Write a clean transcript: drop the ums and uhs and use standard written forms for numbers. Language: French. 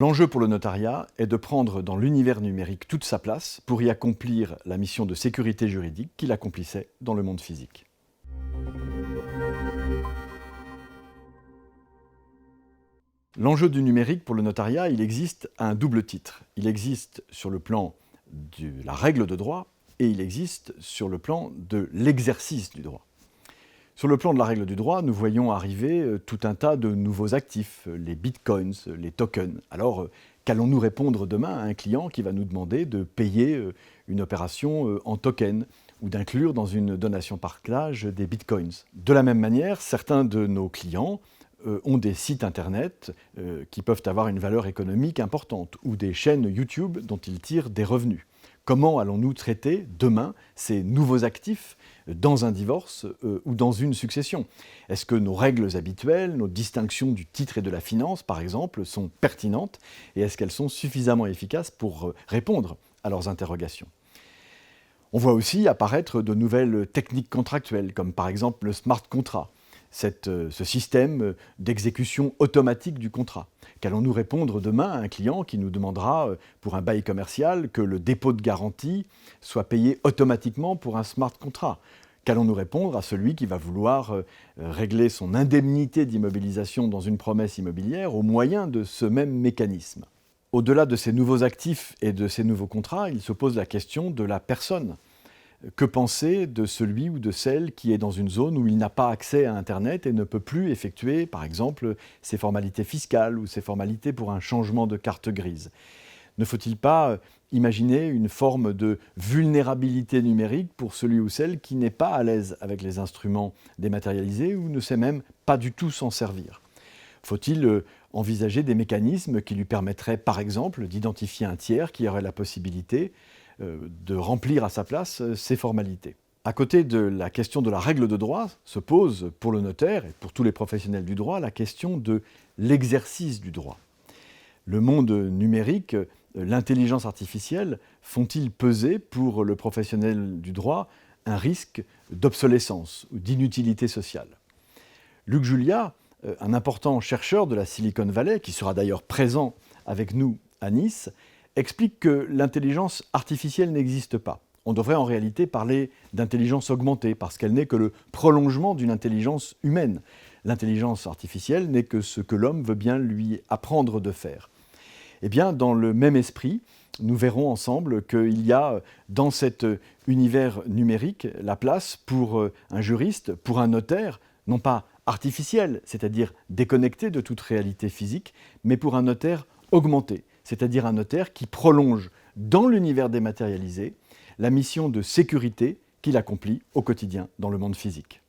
L'enjeu pour le notariat est de prendre dans l'univers numérique toute sa place pour y accomplir la mission de sécurité juridique qu'il accomplissait dans le monde physique. L'enjeu du numérique pour le notariat, il existe à un double titre. Il existe sur le plan de la règle de droit et il existe sur le plan de l'exercice du droit. Sur le plan de la règle du droit, nous voyons arriver tout un tas de nouveaux actifs, les bitcoins, les tokens. Alors, qu'allons-nous répondre demain à un client qui va nous demander de payer une opération en token ou d'inclure dans une donation partage des bitcoins? De la même manière, certains de nos clients ont des sites internet qui peuvent avoir une valeur économique importante ou des chaînes YouTube dont ils tirent des revenus. Comment allons-nous traiter demain ces nouveaux actifs dans un divorce ou dans une succession? Est-ce que nos règles habituelles, nos distinctions du titre et de la finance, par exemple, sont pertinentes et est-ce qu'elles sont suffisamment efficaces pour répondre à leurs interrogations? On voit aussi apparaître de nouvelles techniques contractuelles, comme par exemple le smart contract, ce système d'exécution automatique du contrat. Qu'allons-nous répondre demain à un client qui nous demandera, pour un bail commercial, que le dépôt de garantie soit payé automatiquement pour un smart contract? Qu'allons-nous répondre à celui qui va vouloir régler son indemnité d'immobilisation dans une promesse immobilière au moyen de ce même mécanisme? Au-delà de ces nouveaux actifs et de ces nouveaux contrats, il se pose la question de la personne. Que penser de celui ou de celle qui est dans une zone où il n'a pas accès à Internet et ne peut plus effectuer, par exemple, ses formalités fiscales ou ses formalités pour un changement de carte grise? Ne faut-il pas imaginer une forme de vulnérabilité numérique pour celui ou celle qui n'est pas à l'aise avec les instruments dématérialisés ou ne sait même pas du tout s'en servir? Faut-il envisager des mécanismes qui lui permettraient, par exemple, d'identifier un tiers qui aurait la possibilité de remplir à sa place ces formalités? À côté de la question de la règle de droit, se pose pour le notaire et pour tous les professionnels du droit la question de l'exercice du droit. Le monde numérique, l'intelligence artificielle font-ils peser pour le professionnel du droit un risque d'obsolescence ou d'inutilité sociale? Luc Julia, un important chercheur de la Silicon Valley, qui sera d'ailleurs présent avec nous à Nice, explique que l'intelligence artificielle n'existe pas. On devrait en réalité parler d'intelligence augmentée, parce qu'elle n'est que le prolongement d'une intelligence humaine. L'intelligence artificielle n'est que ce que l'homme veut bien lui apprendre de faire. Eh bien, dans le même esprit, nous verrons ensemble qu'il y a dans cet univers numérique la place pour un juriste, pour un notaire, non pas artificiel, c'est-à-dire déconnecté de toute réalité physique, mais pour un notaire augmenté, c'est-à-dire un notaire qui prolonge dans l'univers dématérialisé la mission de sécurité qu'il accomplit au quotidien dans le monde physique.